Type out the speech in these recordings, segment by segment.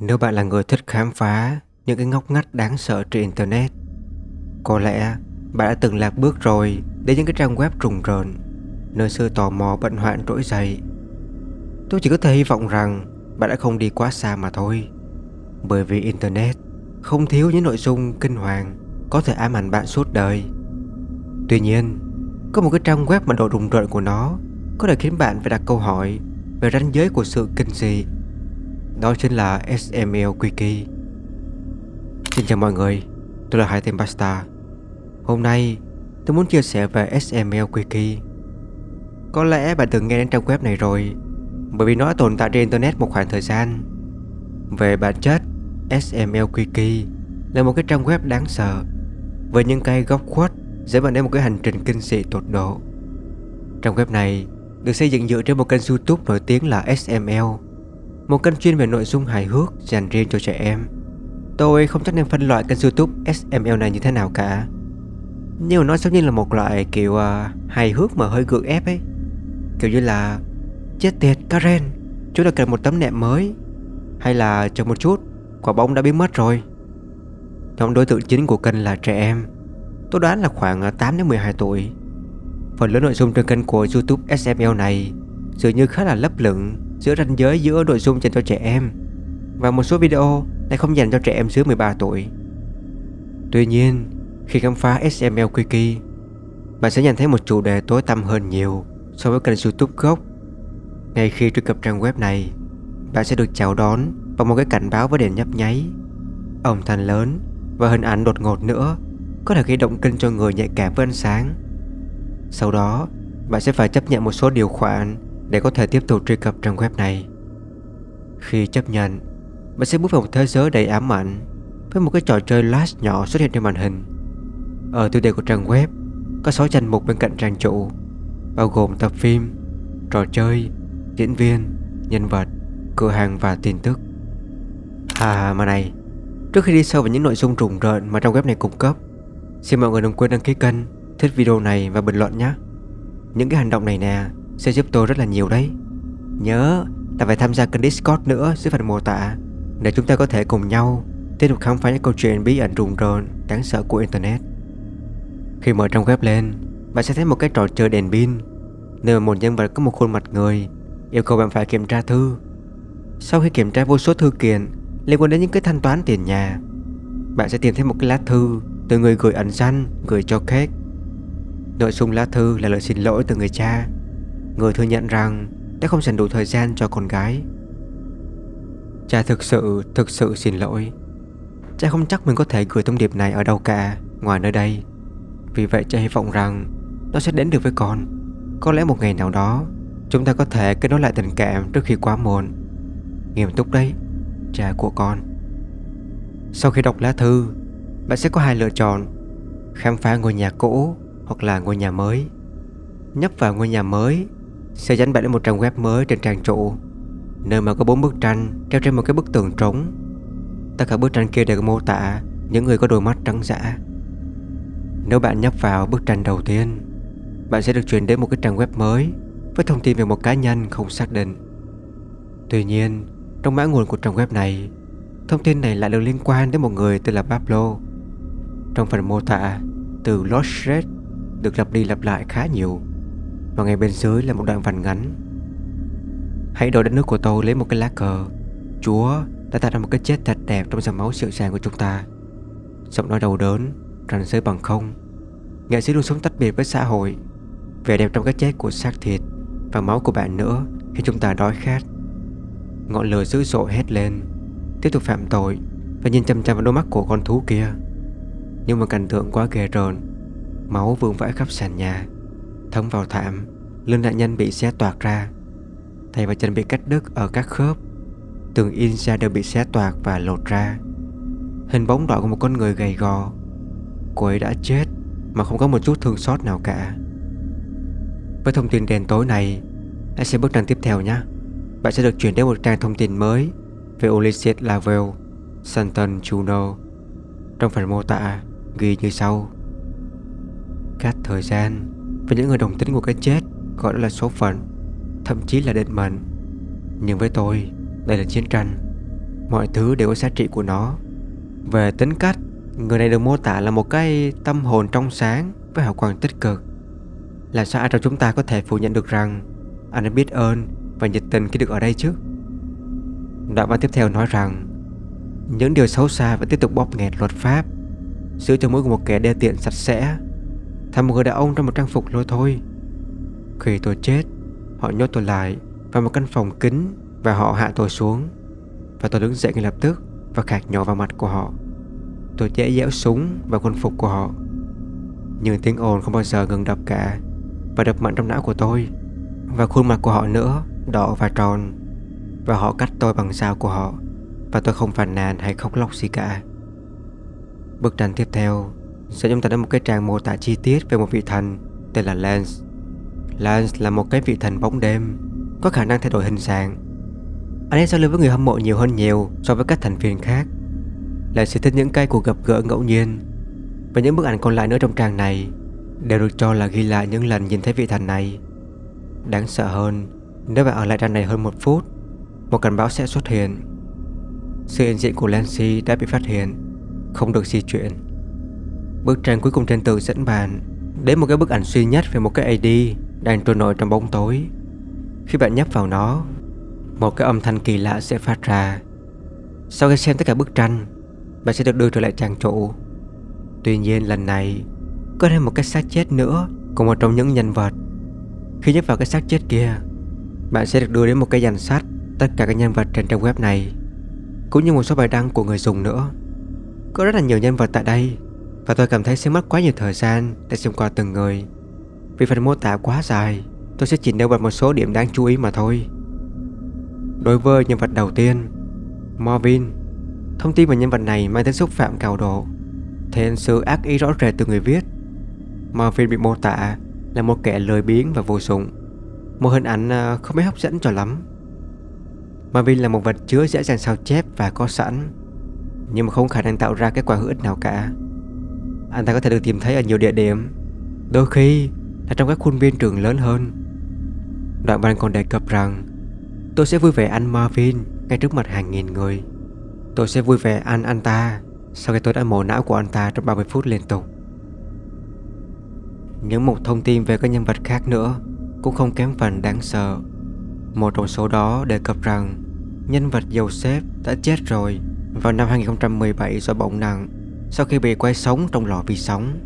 Nếu bạn là người thích khám phá những cái ngóc ngách đáng sợ trên Internet, có lẽ bạn đã từng lạc bước rồi đến những cái trang web rùng rợn, nơi sự tò mò bận hoạn trỗi dậy. Tôi chỉ có thể hy vọng rằng bạn đã không đi quá xa mà thôi, bởi vì Internet không thiếu những nội dung kinh hoàng có thể ám ảnh bạn suốt đời. Tuy nhiên, có một cái trang web mà độ rùng rợn của nó có thể khiến bạn phải đặt câu hỏi về ranh giới của sự kinh dị. Đó chính là SML Wiki. Xin chào mọi người, tôi là Hải Tên Pasta. Hôm nay tôi muốn chia sẻ về SML Wiki. Có lẽ bạn từng nghe đến trang web này rồi, bởi vì nó đã tồn tại trên Internet một khoảng thời gian. Về bản chất, SML Wiki là một cái trang web đáng sợ, với những cái góc khuất dẫn bạn đến một cái hành trình kinh dị tột độ. Trang web này được xây dựng dựa trên một kênh YouTube nổi tiếng là SML, một kênh chuyên về nội dung hài hước dành riêng cho trẻ em. Tôi không chắc nên phân loại kênh YouTube SML này như thế nào cả, nhưng mà nó giống như là một loại kiểu hài hước mà hơi gượng ép ấy. Kiểu như là chết tiệt Karen, chúng ta cần một tấm nệm mới, hay là chờ một chút, quả bóng đã biến mất rồi. Nhóm đối tượng chính của kênh là trẻ em, tôi đoán là khoảng 8 đến 12 tuổi. Phần lớn nội dung trên kênh của YouTube SML này dường như khá là lấp lửng giữa ranh giới giữa nội dung dành cho trẻ em và một số video lại không dành cho trẻ em dưới 13 tuổi. Tuy nhiên, khi khám phá SML Wiki, bạn sẽ nhận thấy một chủ đề tối tăm hơn nhiều so với kênh YouTube gốc. Ngay khi truy cập trang web này, bạn sẽ được chào đón bằng một cái cảnh báo với đèn nhấp nháy, âm thanh lớn và hình ảnh đột ngột nữa có thể gây động kinh cho người nhạy cảm với ánh sáng. Sau đó, bạn sẽ phải chấp nhận một số điều khoản để có thể tiếp tục truy cập trang web này. Khi chấp nhận, bạn sẽ bước vào một thế giới đầy ám ảnh, với một cái trò chơi Flash nhỏ xuất hiện trên màn hình. Ở tiêu đề của trang web có 6 danh mục bên cạnh trang chủ, bao gồm tập phim, trò chơi, diễn viên, nhân vật, cửa hàng và tin tức. Mà này, trước khi đi sâu vào những nội dung rùng rợn mà trang web này cung cấp, xin mọi người đừng quên đăng ký kênh, thích video này và bình luận nhé. Những cái hành động này nè sẽ giúp tôi rất là nhiều đấy. Nhớ là phải tham gia kênh Discord nữa dưới phần mô tả, để chúng ta có thể cùng nhau tiếp tục khám phá những câu chuyện bí ẩn rùng rợn đáng sợ của Internet. Khi mở trang web lên, bạn sẽ thấy một cái trò chơi đèn pin, nơi mà một nhân vật có một khuôn mặt người yêu cầu bạn phải kiểm tra thư. Sau khi kiểm tra vô số thư kiện liên quan đến những cái thanh toán tiền nhà, bạn sẽ tìm thấy một cái lá thư từ người gửi ẩn danh gửi cho Kate. Nội dung lá thư là lời xin lỗi từ người cha, người thừa nhận rằng đã không dành đủ thời gian cho con gái. Cha thực sự xin lỗi. Cha không chắc mình có thể gửi thông điệp này ở đâu cả ngoài nơi đây. Vì vậy cha hy vọng rằng nó sẽ đến được với con. Có lẽ một ngày nào đó chúng ta có thể kết nối lại tình cảm trước khi quá muộn. Nghiêm túc đấy, cha của con. Sau khi đọc lá thư, bạn sẽ có hai lựa chọn: khám phá ngôi nhà cũ hoặc là ngôi nhà mới. Nhấp vào ngôi nhà mới sẽ dẫn bạn đến một trang web mới trên trang chủ, nơi mà có 4 bức tranh treo trên một cái bức tường trống. Tất cả bức tranh kia đều mô tả những người có đôi mắt trắng dã. Nếu bạn nhấp vào bức tranh đầu tiên, bạn sẽ được chuyển đến một cái trang web mới với thông tin về một cá nhân không xác định. Tuy nhiên, trong mã nguồn của trang web này, thông tin này lại được liên quan đến một người tên là Pablo. Trong phần mô tả, từ Lost Red được lặp đi lặp lại khá nhiều, và ngay bên dưới là một đoạn văn ngắn: hãy đổi đất nước của tôi lấy một cái lá cờ. Chúa đã tạo ra một cái chết thật đẹp trong dòng máu dịu dàng của chúng ta. Giọng nói đau đớn, ranh giới bằng không. Nghệ sĩ luôn sống tách biệt với xã hội. Vẻ đẹp trong cái chết của xác thịt và máu của bạn nữa khi chúng ta đói khát. Ngọn lửa dữ dội hét lên, tiếp tục phạm tội và nhìn chăm chăm vào đôi mắt của con thú kia. Nhưng mà cảnh tượng quá ghê rợn. Máu vương vãi khắp sàn nhà, thấm vào thảm. Lưng nạn nhân bị xé toạc ra, tay và chân bị cắt đứt ở các khớp. Tường in ra đều bị xé toạc và lột ra. Hình bóng đỏ của một con người gầy gò. Cô ấy đã chết mà không có một chút thương xót nào cả. Với thông tin đen tối này, hãy xem bức tranh tiếp theo nhé. Bạn sẽ được chuyển đến một trang thông tin mới về Ulysses Lavelle, Stanton Juno. Trong phần mô tả ghi như sau: các thời gian và những người đồng tính của cái chết gọi đó là số phận, thậm chí là định mệnh. Nhưng với tôi, đây là chiến tranh. Mọi thứ đều có giá trị của nó. Về tính cách, người này được mô tả là một cái tâm hồn trong sáng với hào quang tích cực. Làm sao ai trong chúng ta có thể phủ nhận được rằng anh ấy biết ơn và nhiệt tình khi được ở đây chứ? Đoạn văn tiếp theo nói rằng những điều xấu xa vẫn tiếp tục bóp nghẹt luật pháp, giữ cho mũi của một kẻ đê tiện sạch sẽ, thành một người đàn ông trong một trang phục lôi thôi. Khi tôi chết, họ nhốt tôi lại vào một căn phòng kín và họ hạ tôi xuống. Và tôi đứng dậy ngay lập tức và khạc nhỏ vào mặt của họ. Tôi dễ dẽo súng vào quân phục của họ. Nhưng tiếng ồn không bao giờ ngừng đập cả, và đập mạnh trong não của tôi. Và khuôn mặt của họ nữa, đỏ và tròn. Và họ cắt tôi bằng dao của họ, và tôi không phàn nàn hay khóc lóc gì cả. Bức tranh tiếp theo sẽ chúng ta đến một cái trang mô tả chi tiết về một vị thần tên là Lance. Lance là một cái vị thần bóng đêm, có khả năng thay đổi hình dạng. Anh ấy giao lưu với người hâm mộ nhiều hơn nhiều so với các thành viên khác. Lại sẽ thích những cái cuộc gặp gỡ ngẫu nhiên. Và những bức ảnh còn lại nữa trong trang này đều được cho là ghi lại những lần nhìn thấy vị thần này. Đáng sợ hơn, nếu bạn ở lại trang này hơn 1 phút, một cảnh báo sẽ xuất hiện. Sự hiện diện của Lancy đã bị phát hiện, không được di chuyển. Bức tranh cuối cùng trên tường dẫn bạn đến một cái bức ảnh duy nhất về một cái AD đang trôi nổi trong bóng tối. Khi bạn nhấp vào nó, một cái âm thanh kỳ lạ sẽ phát ra. Sau khi xem tất cả bức tranh, bạn sẽ được đưa trở lại trang chủ. Tuy nhiên lần này có thêm một cái xác chết nữa của một trong những nhân vật. Khi nhấp vào cái xác chết kia, bạn sẽ được đưa đến một cái danh sách tất cả các nhân vật trên trang web này, cũng như một số bài đăng của người dùng nữa. Có rất là nhiều nhân vật tại đây, và tôi cảm thấy sẽ mất quá nhiều thời gian để xem qua từng người. Vì phần mô tả quá dài, tôi sẽ chỉ nêu bật một số điểm đáng chú ý mà thôi. Đối với nhân vật đầu tiên, Marvin, thông tin về nhân vật này mang tính xúc phạm cao độ, thể hiện sự ác ý rõ rệt từ người viết. Marvin bị mô tả là một kẻ lười biếng và vô dụng, một hình ảnh không mấy hấp dẫn cho lắm. Marvin là một vật chứa dễ dàng sao chép và có sẵn, nhưng mà không khả năng tạo ra kết quả hữu ích nào cả. Anh ta có thể được tìm thấy ở nhiều địa điểm, đôi khi là trong các khuôn viên trường lớn hơn. Đoạn văn còn đề cập rằng tôi sẽ vui vẻ ăn Marvin ngay trước mặt hàng nghìn người. Tôi sẽ vui vẻ ăn anh ta sau khi tôi đã mổ não của anh ta trong 30 phút liên tục. Những một thông tin về các nhân vật khác nữa cũng không kém phần đáng sợ. Một trong số đó đề cập rằng nhân vật Joseph đã chết rồi vào năm 2017 do bỏng nặng sau khi bị quay sống trong lò vi sóng.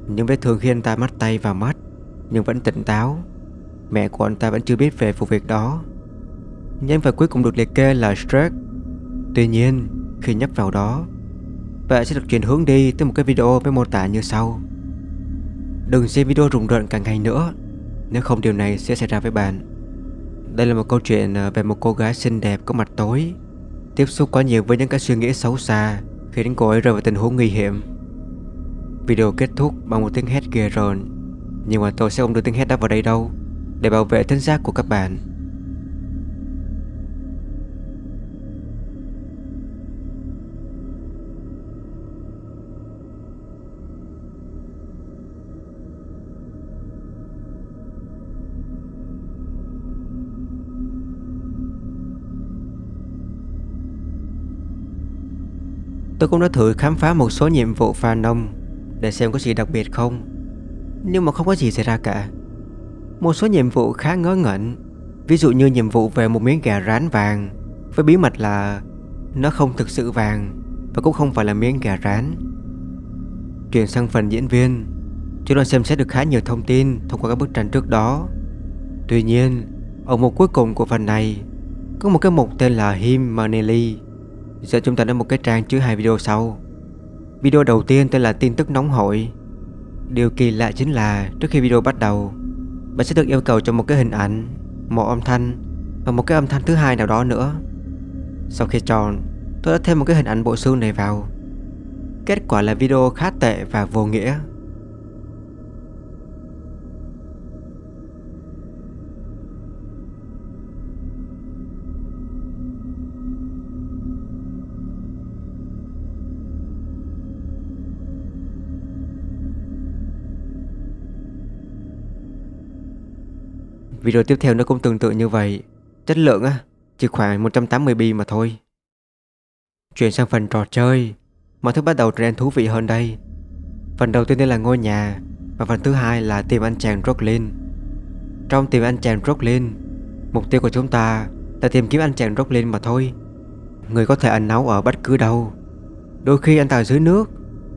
Những vết thương khi anh ta mất tay và mắt, nhưng vẫn tỉnh táo. Mẹ của anh ta vẫn chưa biết về vụ việc đó. Nhân vật cuối cùng được liệt kê là Stress. Tuy nhiên, khi nhấp vào đó, bạn sẽ được chuyển hướng đi tới một cái video với mô tả như sau. Đừng xem video rùng rợn cả ngày nữa, nếu không điều này sẽ xảy ra với bạn. Đây là một câu chuyện về một cô gái xinh đẹp có mặt tối, tiếp xúc quá nhiều với những cái suy nghĩ xấu xa khi đến cô ấy rơi vào tình huống nguy hiểm. Video kết thúc bằng một tiếng hét ghê rợn, nhưng mà tôi sẽ không đưa tiếng hét đó vào đây đâu, để bảo vệ thính giác của các bạn. Tôi cũng đã thử khám phá một số nhiệm vụ Phanom để xem có gì đặc biệt không, nhưng mà không có gì xảy ra cả. Một số nhiệm vụ khá ngớ ngẩn, ví dụ như nhiệm vụ về một miếng gà rán vàng, với bí mật là nó không thực sự vàng và cũng không phải là miếng gà rán. Chuyển sang phần diễn viên, chúng tôi xem xét được khá nhiều thông tin thông qua các bức tranh trước đó. Tuy nhiên, ở mục cuối cùng của phần này có một cái mục tên là Him Manelli, dẫn chúng ta đến một cái trang chứa 2 video sau. Video đầu tiên tên là tin tức nóng hổi. Điều kỳ lạ chính là trước khi video bắt đầu, bạn sẽ được yêu cầu cho một cái hình ảnh, một âm thanh và một cái âm thanh thứ hai nào đó nữa. Sau khi chọn, tôi đã thêm một cái hình ảnh bộ xương này vào. Kết quả là video khá tệ và vô nghĩa. Video tiếp theo nó cũng tương tự như vậy. Chất lượng chỉ khoảng 180p mà thôi. Chuyển sang phần trò chơi, mọi thứ bắt đầu trở nên thú vị hơn đây. Phần đầu tiên đây là ngôi nhà, và phần thứ hai là tìm anh chàng Brooklyn. Trong tìm anh chàng Brooklyn, mục tiêu của chúng ta là tìm kiếm anh chàng Brooklyn mà thôi. Người có thể ẩn náu ở bất cứ đâu. Đôi khi anh ta ở dưới nước,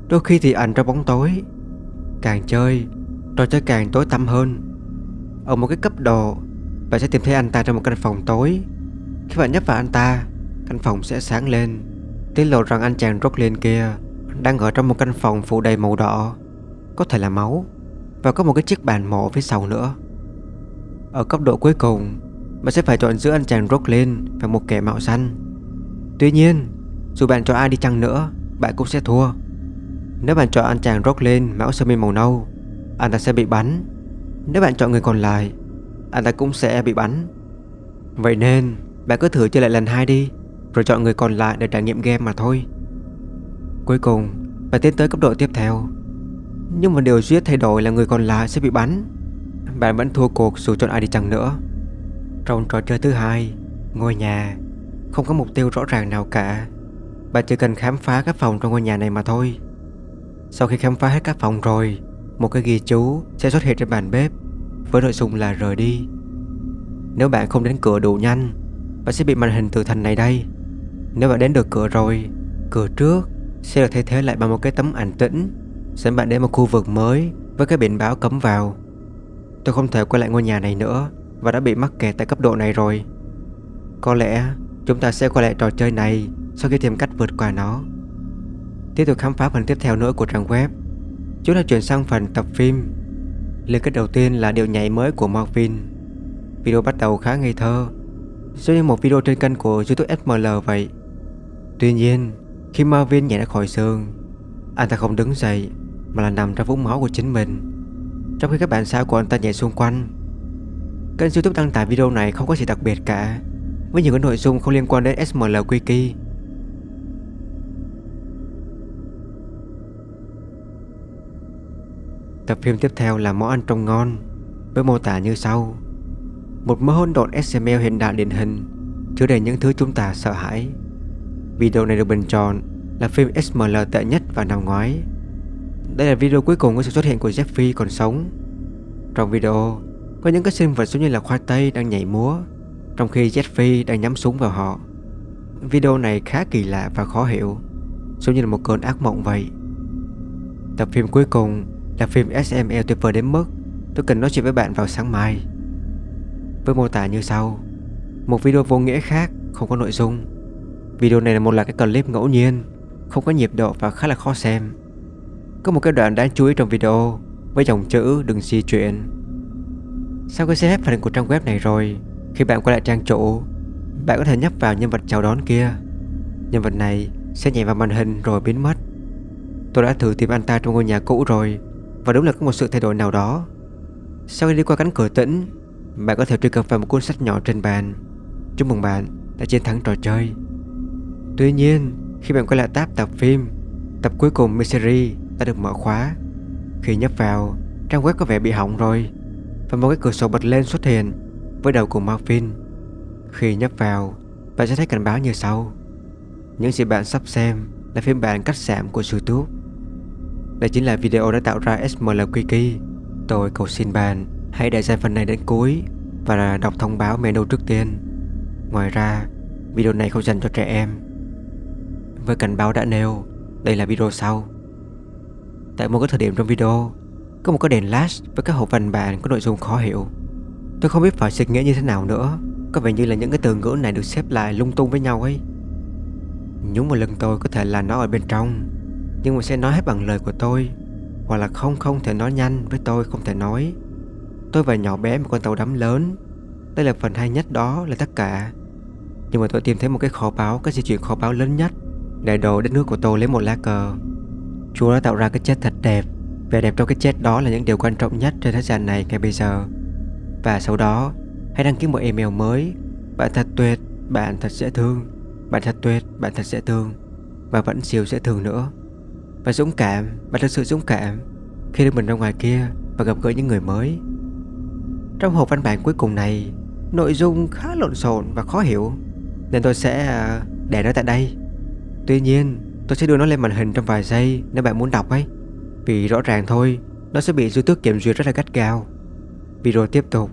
đôi khi thì ẩn trong bóng tối. Càng chơi, trò chơi càng tối tăm hơn. Ở một cái cấp độ, bạn sẽ tìm thấy anh ta trong một căn phòng tối. Khi bạn nhấp vào anh ta, căn phòng sẽ sáng lên, tiết lộ rằng anh chàng Brooklyn kia đang ở trong một căn phòng phủ đầy màu đỏ, có thể là máu, và có một cái chiếc bàn mổ phía sau nữa. Ở cấp độ cuối cùng, bạn sẽ phải chọn giữa anh chàng Brooklyn và một kẻ mạo xanh. Tuy nhiên, dù bạn chọn ai đi chăng nữa, bạn cũng sẽ thua. Nếu bạn chọn anh chàng Brooklyn mặc áo sơ mi màu nâu, anh ta sẽ bị bắn. Nếu bạn chọn người còn lại, anh ta cũng sẽ bị bắn. Vậy nên bạn cứ thử chơi lại lần 2 đi, rồi chọn người còn lại để trải nghiệm game mà thôi. Cuối cùng, bạn tiến tới cấp độ tiếp theo. Nhưng một điều duy nhất thay đổi là người còn lại sẽ bị bắn. Bạn vẫn thua cuộc dù chọn ai đi chăng nữa. Trong trò chơi thứ hai, ngôi nhà, không có mục tiêu rõ ràng nào cả. Bạn chỉ cần khám phá các phòng trong ngôi nhà này mà thôi. Sau khi khám phá hết các phòng rồi, một cái ghi chú sẽ xuất hiện trên bàn bếp với nội dung là rời đi. Nếu bạn không đến cửa đủ nhanh, bạn sẽ bị màn hình tử thần này đây. Nếu bạn đến được cửa rồi, cửa trước sẽ được thay thế lại bằng một cái tấm ảnh tĩnh dẫn bạn đến một khu vực mới với cái biển báo cấm vào. Tôi không thể quay lại ngôi nhà này nữa và đã bị mắc kẹt tại cấp độ này rồi. Có lẽ chúng ta sẽ quay lại trò chơi này sau khi tìm cách vượt qua nó. Tiếp tục khám phá phần tiếp theo nữa của trang web, chúng ta chuyển sang phần tập phim. Liên kết đầu tiên là điệu nhảy mới của Marvin. Video bắt đầu khá ngây thơ, giống như một video trên kênh của YouTube SML vậy. Tuy nhiên, khi Marvin nhảy ra khỏi giường, anh ta không đứng dậy mà là nằm trong vũng máu của chính mình, trong khi các bạn sao của anh ta nhảy xung quanh. Kênh YouTube đăng tải video này không có gì đặc biệt cả, với nhiều cái nội dung không liên quan đến SML Wiki. Tập phim tiếp theo là món ăn trông ngon, với mô tả như sau: một mớ hỗn độn SML hiện đại điển hình, chứa đầy những thứ chúng ta sợ hãi. Video này được bình chọn là phim SML tệ nhất vào năm ngoái. Đây là video cuối cùng có sự xuất hiện của Jeffrey còn sống. Trong video, có những cái sinh vật giống như là khoai tây đang nhảy múa, trong khi Jeffrey đang nhắm súng vào họ. Video này khá kỳ lạ và khó hiểu, giống như là một cơn ác mộng vậy. Tập phim cuối cùng là phim SML tuyệt vời đến mức tôi cần nói chuyện với bạn vào sáng mai. Với mô tả như sau: một video vô nghĩa khác, không có nội dung. Video này là một loạt cái clip ngẫu nhiên, không có nhịp độ và khá là khó xem. Có một cái đoạn đáng chú ý trong video với dòng chữ đừng di chuyển. Sau khi xem hết phần của trang web này rồi, khi bạn quay lại trang chủ, bạn có thể nhấp vào nhân vật chào đón kia. Nhân vật này sẽ nhảy vào màn hình rồi biến mất. Tôi đã thử tìm anh ta trong ngôi nhà cũ rồi, và đúng là có một sự thay đổi nào đó. Sau khi đi qua cánh cửa tĩnh, bạn có thể truy cập vào một cuốn sách nhỏ trên bàn. Chúc mừng bạn đã chiến thắng trò chơi. Tuy nhiên, khi bạn quay lại tab tập phim, tập cuối cùng Misery đã được mở khóa. Khi nhấp vào, trang web có vẻ bị hỏng rồi, và một cái cửa sổ bật lên xuất hiện với đầu của Marvin. Khi nhấp vào, bạn sẽ thấy cảnh báo như sau: những gì bạn sắp xem là phiên bản cắt giảm của YouTube. Đây chính là video đã tạo ra SML Wiki. Tôi cầu xin bạn hãy để xem phần này đến cuối và đọc thông báo menu trước tiên. Ngoài ra, video này không dành cho trẻ em. Với cảnh báo đã nêu, đây là video sau. Tại một cái thời điểm trong video, có một cái đèn flash với các hộp văn bản có nội dung khó hiểu. Tôi không biết phải dịch nghĩa như thế nào nữa. Có vẻ như là những cái từ ngữ này được xếp lại lung tung với nhau ấy. Nhúng vào lưng tôi có thể là nó ở bên trong, nhưng mà sẽ nói hết bằng lời của tôi, hoặc là không thể nói nhanh với tôi không thể nói. Tôi và nhỏ bé một con tàu đắm lớn. Đây là phần hay nhất, đó là tất cả. Nhưng mà tôi tìm thấy một cái kho báu, cái di chuyển kho báu lớn nhất, để đồ đất nước của tôi lấy một lá cờ. Chúa đã tạo ra cái chết thật đẹp. Vẻ đẹp trong cái chết đó là những điều quan trọng nhất trên thế gian này ngay bây giờ. Và sau đó, hãy đăng ký một email mới: bạn thật tuyệt, bạn thật dễ thương, bạn thật tuyệt, bạn thật dễ thương, và vẫn siêu dễ thương nữa. Và dũng cảm, bạn thật sự dũng cảm khi đưa mình ra ngoài kia và gặp gỡ những người mới. Trong hộp văn bản cuối cùng này, nội dung khá lộn xộn và khó hiểu, nên tôi sẽ để nó tại đây. Tuy nhiên, tôi sẽ đưa nó lên màn hình trong vài giây nếu bạn muốn đọc ấy. Vì rõ ràng thôi, nó sẽ bị YouTube kiểm duyệt rất là gắt gao. Video tiếp tục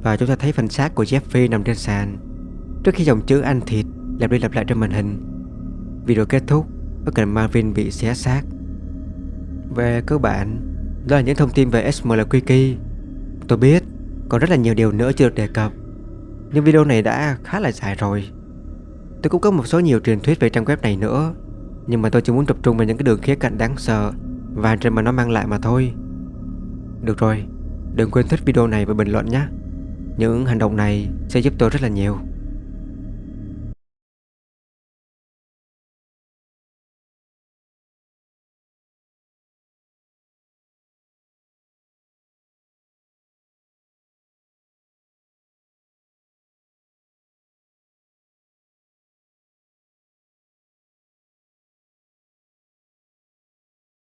và chúng ta thấy phần xác của Jeffrey nằm trên sàn trước khi dòng chữ ăn thịt lặp đi lặp lại trên màn hình. Video kết thúc với cảnh Marvin bị xé xác. Về cơ bản, đó là những thông tin về SMLQK. Tôi biết còn rất là nhiều điều nữa chưa được đề cập, nhưng video này đã khá là dài rồi. Tôi cũng có một số nhiều truyền thuyết về trang web này nữa, nhưng mà tôi chỉ muốn tập trung vào những cái đường khía cạnh đáng sợ và hành trình mà nó mang lại mà thôi. Được rồi, đừng quên thích video này và bình luận nhé. Những hành động này sẽ giúp tôi rất là nhiều.